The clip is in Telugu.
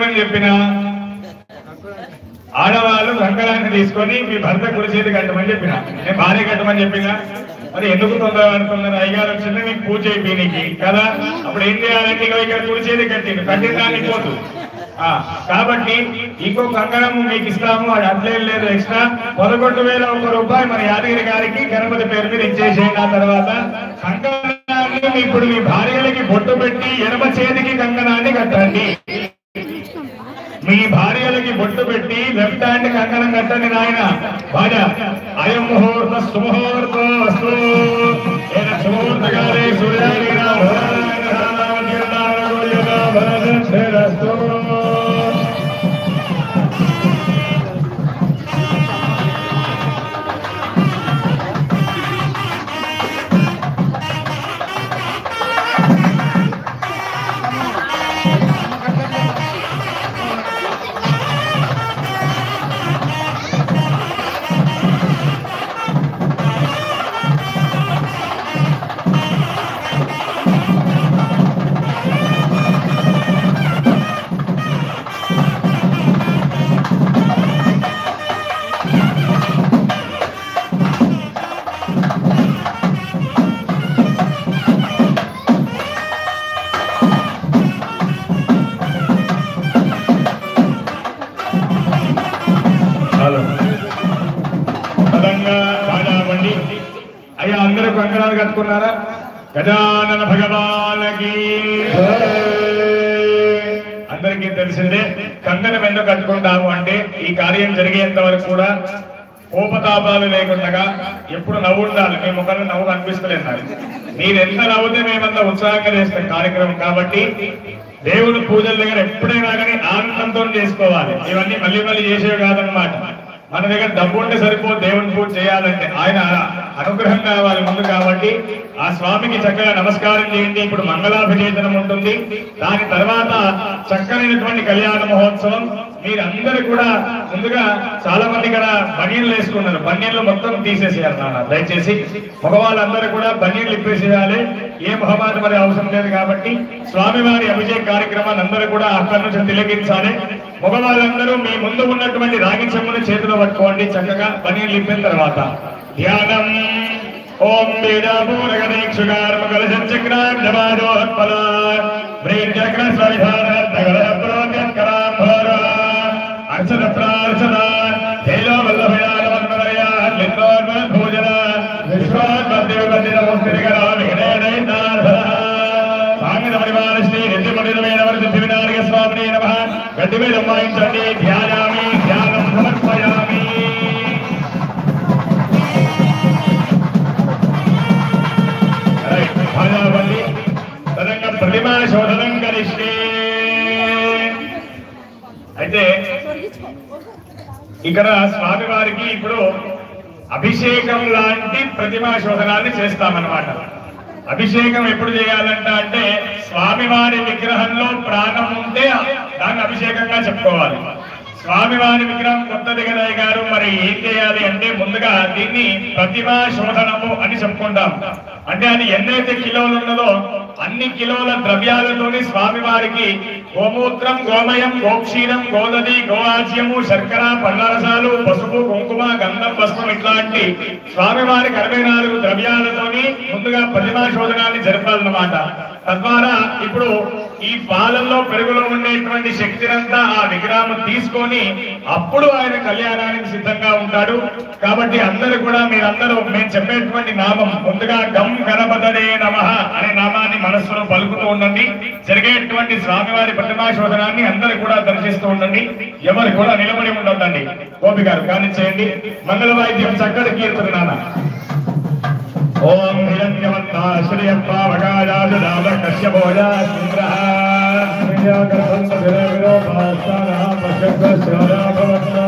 ఏమని చెప్పినా ఆడవాళ్ళు కంకణాన్ని తీసుకొని మీ భర్త కుడి చేతి కట్టమని చెప్పిన, నేను భార్య కట్టమని చెప్పినా. మరి ఎందుకు తొందరపడుతున్నారు? అయ్యగారు వచ్చింది మీకు పూజ అయిపోయినకి కదా, అప్పుడు ఏం చేయాలంటే ఇక్కడ కుడి చేతి కట్టిండు, కట్టిన దానికి పోదు. కాబట్టి ఇంకో కంకణము మీకు ఇస్తాము, అది అట్లేం లేదు, ఎక్స్ట్రా 11,001 రూపాయలు మన యాదగిరి గారికి గణపతి పేరు మీద ఇచ్చేసేయండి. ఆ తర్వాత కంకణాన్ని ఇప్పుడు మీ భార్యలకి బొట్టు పెట్టి ఎడమ చేతికి కంకణాన్ని కట్టండి. మీ భార్యలకి బొట్టు పెట్టి లెఫ్ట్ హ్యాండ్ కంకణం కట్టండి నాయన. భార్య అయం ముహూర్త సుముహూర్తో వస్తు సుముహూర్తకాలే అయ్యా అందరూ కంకణాలు కట్టుకున్నారా? గజానన భగవానకి. అందరికీ తెలిసిందే కంకణం ఎందుకు కట్టుకుంటాము అంటే ఈ కార్యం జరిగేంత వరకు కూడా కోపతాపాలు లేకుండా ఎప్పుడు నవ్వు ఉండాలి. మీ ముఖంలో నవ్వు కనిపిస్తలేదు నాకు. మీరు ఎంత నవ్వుతే మేమంతా ఉత్సాహంగా చేస్తాం కార్యక్రమం. కాబట్టి దేవుడు పూజల దగ్గర ఎప్పుడైనా కానీ ఆనందంతో చేసుకోవాలి. ఇవన్నీ మళ్ళీ మళ్ళీ చేసేవి కాదనమాట. మన దగ్గర డబ్బు ఉంటే సరిపో దేవుని పూజ చేయాలంటే ఆయన అనుగ్రహం కావాలి ముందు. కాబట్టి ఆ స్వామికి చక్కగా నమస్కారం చేయండి. ఇప్పుడు మంగళాభిషేచనం ఉంటుంది. దాని తర్వాత చక్కనైనటువంటి కళ్యాణ మహోత్సవం. మీరందరూ కూడా ముందుగా చాలా మంది ఇక్కడ బనీన్లు వేసుకున్నారు. బనీన్లు మొత్తం తీసేసేయాలి నాన్న దయచేసి. మగవాళ్ళందరూ కూడా బనీన్లు ఇప్పేసేయాలి. ఏ మొహమాటం మరి అవసరం లేదు. కాబట్టి స్వామివారి అభిషేక కార్యక్రమాన్ని అందరూ కూడా అక్కడి నుంచి తిలకించాలి. మగవాళ్ళందరూ మీ ముందు ఉన్నటువంటి రాగి చెమ్మును చేతిలో పట్టుకోండి. చక్కగా బనీన్లు ఇప్పిన తర్వాత ధ్యానం. ఓం అర్చన ప్రార్చన తేజో వల్లభయాల భోజన సాంగత పరివార శ్రీ నిత్యపడినమైన స్వామి నమ. గడ్డి మీద అమ్మాయించండి. ధ్యాయామి ధ్యానం సమర్పయామి. ప్రతిమా శోధనం కలిస్తే అయితే ఇక్కడ స్వామివారికి ఇప్పుడు అభిషేకం లాంటి ప్రతిమా శోధనాన్ని చేస్తామన్నమాట. అభిషేకం ఎప్పుడు చేయాలంట అంటే స్వామివారి విగ్రహంలో ప్రాణం ఉంటే దాన్ని అభిషేకంగా చెప్పుకోవాలి. స్వామివారి విగ్రహం కొత్తది కదా గారు, మరి ఏం చేయాలి అంటే ముందుగా దీన్ని ప్రతిమా శోధనము అని చెప్పుకుంటాం. అంటే అది ఎన్నైతే కిలోలు ఉన్నదో అన్ని కిలోల ద్రవ్యాలతోని స్వామివారికి గోమూత్రం, గోమయం, గోక్షీరం, గోదది, గోవాజ్యము, శర్కర, పళ్ళరసాలు, పసుపు, కుంకుమ, గంధం, పసుపు ఇట్లాంటి స్వామివారికి 64 ద్రవ్యాలతోని ముందుగా ప్రతిమా శోధనాన్ని జరపాలన్నమాట. తద్వారా ఇప్పుడు ఈ పాలల్లో పెరుగులో ఉండేటువంటి శక్తినంతా ఆ విగ్రహం తీసుకొని అప్పుడు ఆయన కళ్యాణానికి సిద్ధంగా ఉంటాడు. కాబట్టి అందరూ కూడా మీరందరూ మేము చెప్పేటువంటి నామం ముందుగా గం గణపతనే నమః అనే నామాన్ని మనస్సులో పలుకుతూ ఉండండి. జరిగేటువంటి స్వామివారి ప్రతిమా శోధనాన్ని అందరూ కూడా దర్శిస్తూ ఉండండి. ఎవరు కూడా నిలబడి ఉండొద్దండి. గోపి గారు కానిచ్చేయండి. మంగళ వాయిద్యం చక్కటి కీర్తన నాన్న. ఓం హిరణ్యవంతా శ్రీయప్పావకాయాజనామ కశ్యపోజా ఇంద్రః శ్రీయాగర్భంత విరవిరో భాస్తానః పశ్యగ్రశ్రవణా భవత్తా